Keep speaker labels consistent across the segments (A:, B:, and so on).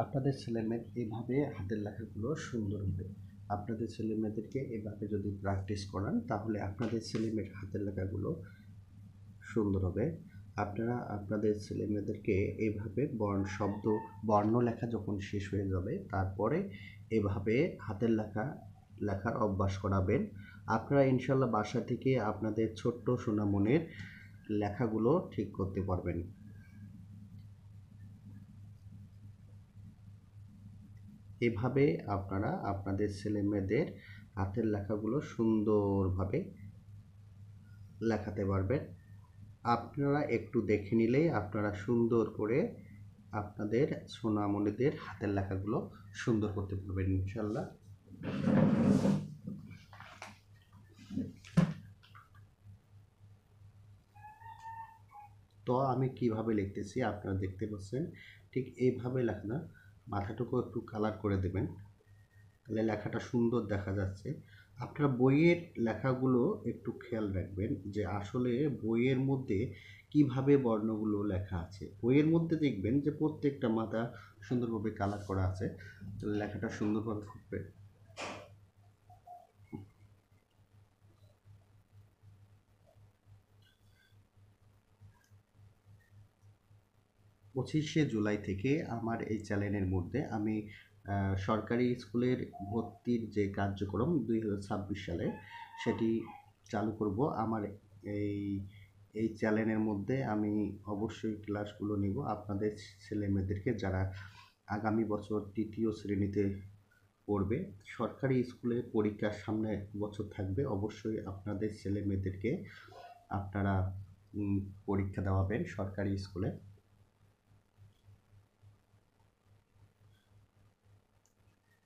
A: আপনাদের ছেলেমেয়ে এইভাবে হাতের লেখাগুলো সুন্দর হবে। আপনাদের ছেলেমেয়েদেরকে এভাবে যদি প্র্যাকটিস করান তাহলে আপনাদের ছেলেমেয়ের হাতের লেখাগুলো সুন্দর হবে। আপনারা আপনাদের ছেলেমেয়েদেরকে এইভাবে বর্ণ লেখা যখন শেষ হয়ে যাবে তারপরে এভাবে হাতের লেখার অভ্যাস করাবেন। আপনারা ইনশাল্লাহ বাসা থেকে আপনাদের ছোট্ট সোনামনির লেখাগুলো ঠিক করতে পারবেন। এভাবে আপনারা আপনাদের ছেলেমেয়েদের হাতের লেখাগুলো সুন্দরভাবে লেখাতে পারবেন। আপনারা একটু দেখে নিলেই আপনারা সুন্দর করে আপনাদের সোনামণিদের হাতের লেখাগুলো সুন্দর করতে পারবেন ইনশাল্লাহ। তো আমি কিভাবে লিখতেছি আপনারা দেখতে পাচ্ছেন, ঠিক এইভাবে লেখা। মাথাটুকু একটু কালার করে দেবেন, তাহলে লেখাটা সুন্দর দেখা যাচ্ছে। আপনারা বইয়ের লেখাগুলো একটু খেয়াল রাখবেন যে আসলে বইয়ের মধ্যে কিভাবে বর্ণগুলো লেখা আছে। বইয়ের মধ্যে দেখবেন যে প্রত্যেকটা মাথা সুন্দরভাবে কালার করা আছে, তাহলে লেখাটা সুন্দরভাবে ফুটবে। 25শে জুলাই থেকে আমার এই চ্যানেলের মধ্যে আমি সরকারি স্কুলের ভর্তির যে কার্যক্রম 2026 সালে সেটি চালু করব। আমার এই এই চ্যানেলের মধ্যে আমি অবশ্যই ক্লাসগুলো নিব আপনাদের ছেলেমেয়েদেরকে যারা আগামী বছর 3য় শ্রেণীতে পড়বে। সরকারি স্কুলে পরীক্ষার সামনে বছর থাকবে, অবশ্যই আপনাদের ছেলেমেয়েদেরকে আপনারা পরীক্ষা দেওয়াবেন সরকারি স্কুলে।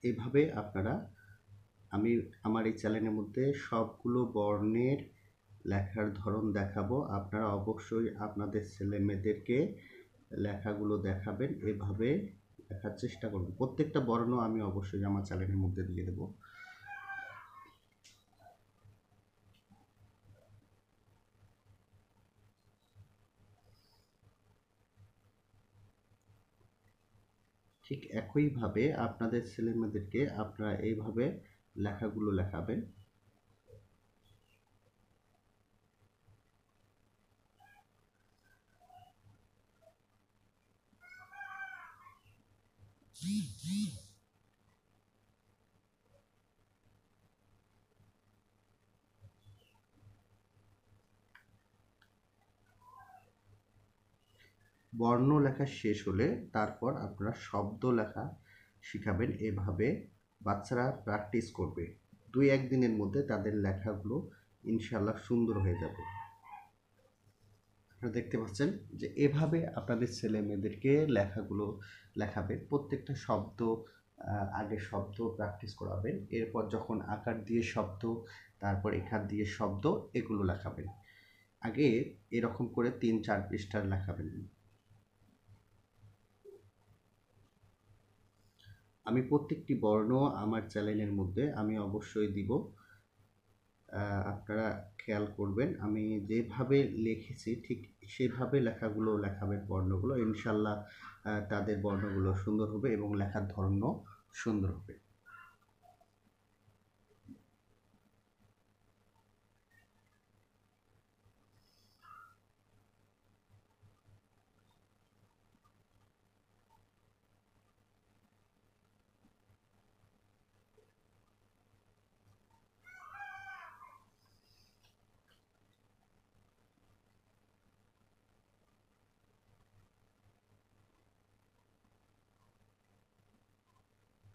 A: এইভাবে আপনারা আমি আমার এই চ্যানেলের মধ্যে সবগুলো বর্ণের লেখার ধরন দেখাবো। আপনারা অবশ্যই আপনাদের ছেলেমেয়েদেরকে লেখাগুলো দেখাবেন, এভাবে লেখার চেষ্টা করবেন। প্রত্যেকটা বর্ণ আমি অবশ্যই আমার চ্যানেলের মধ্যে দিয়ে দেবো। ঠিক একইভাবে আপনাদের ছেলেমেয়েদেরকে আপনারা এইভাবে লেখাগুলো লেখাবেন। বর্ণ লেখা শেষ হলে তারপর আপনারা শব্দ লেখা শিখাবেন। এভাবে বাচ্চারা প্র্যাকটিস করবে, 2-1 দিনের মধ্যে তাদের লেখাগুলো ইনশাল্লাহ সুন্দর হয়ে যাবে। আপনারা দেখতে পাচ্ছেন যে এভাবে আপনাদের ছেলে মেয়েদেরকে লেখাগুলো লেখাবেন। প্রত্যেকটা শব্দ আগে শব্দ প্র্যাকটিস করাবেন, এরপর যখন আকার দিয়ে শব্দ, তারপর এখান দিয়ে শব্দ, এগুলো লেখাবেন। আগে এরকম করে 3-4 পৃষ্ঠার লেখাবেন। আমি প্রত্যেকটি বর্ণ আমার চ্যানেলের মধ্যে আমি অবশ্যই দিব, আপনারা খেয়াল করবেন। আমি যেভাবে লিখেছি ঠিক সেভাবে লেখাগুলো লেখাবেন, বর্ণগুলো ইনশাল্লাহ তাদের বর্ণগুলো সুন্দর হবে এবং লেখার ধরনও সুন্দর হবে।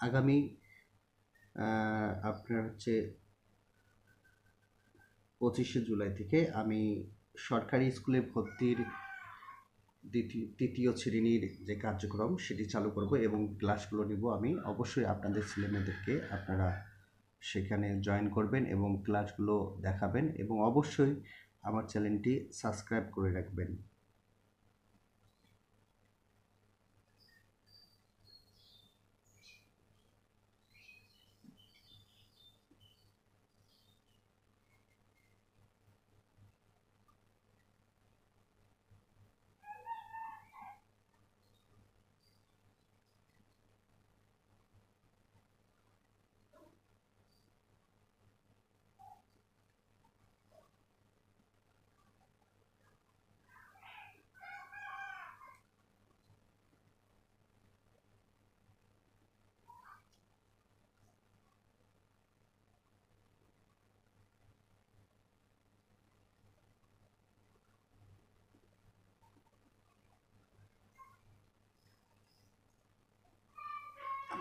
A: আগামী আপনার হচ্ছে 25শে জুলাই থেকে আমি সরকারি স্কুলে ভর্তির তৃতীয় শ্রেণীর যে কার্যক্রম সেটি চালু করব এবং ক্লাসগুলো নিব। আমি অবশ্যই আপনাদের ছেলেমেয়েদেরকে আপনারা সেখানে জয়েন করবেন এবং ক্লাসগুলো দেখাবেন এবং অবশ্যই আমার চ্যানেলটি সাবস্ক্রাইব করে রাখবেন।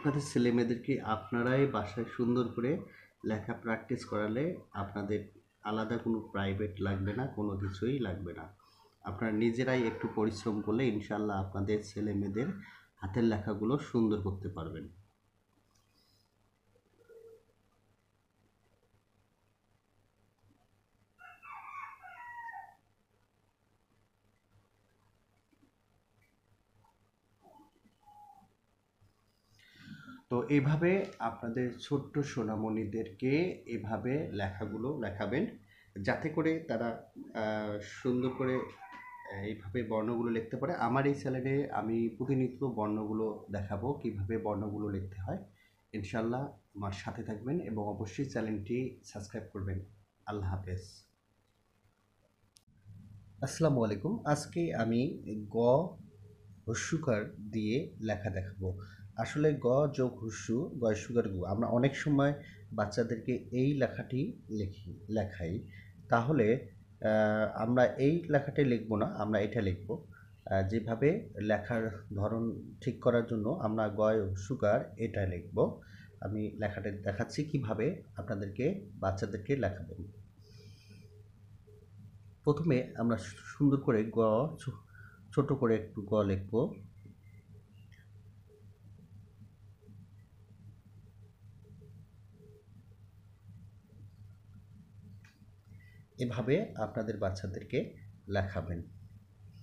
A: আপনাদের ছেলেমেয়েদেরকে আপনারাই বাসায় সুন্দর করে লেখা প্র্যাকটিস করালে আপনাদের আলাদা কোনো প্রাইভেট লাগবে না, কোনো কিছুই লাগবে না। আপনারা নিজেরাই একটু পরিশ্রম করলে ইনশাআল্লাহ আপনাদের ছেলেমেয়েদের হাতের লেখাগুলো সুন্দর করতে পারবেন। তো এইভাবে আপনাদের ছোট্ট সোনামণিদেরকে এভাবে লেখাগুলো লেখাবেন, যাতে করে তারা সুন্দর করে এইভাবে বর্ণগুলো লিখতে পারে। আমার এই চ্যানেলে আমি প্রতিনিয়ত বর্ণগুলো দেখাবো, কিভাবে বর্ণগুলো লিখতে হয়। ইনশাল্লাহ আমার সাথে থাকবেন এবং অবশ্যই চ্যানেলটি সাবস্ক্রাইব করবেন। আল্লাহ হাফেজ। আসসালামু আলাইকুম। আজকে আমি গ হস্যুকার দিয়ে লেখা দেখাবো। আসলে গ যোগ হস্যু গয় সুগার গু, আমরা অনেক সময় বাচ্চাদেরকে এই লেখাটি লেখাই। তাহলে আমরা এই লেখাটি লিখবো না, আমরা এটা লিখবো। যেভাবে লেখার ধরন ঠিক করার জন্য আমরা গয় হস্যুকার এটা লিখবো। আমি লেখাটা দেখাচ্ছি কিভাবে আপনাদেরকে বাচ্চাদেরকে লেখাবেন। প্রথমে আমরা সুন্দর করে ছোট করে একটু গ লিখবো। এভাবে আপনাদের বাচ্চাদেরকে লেখাবেন।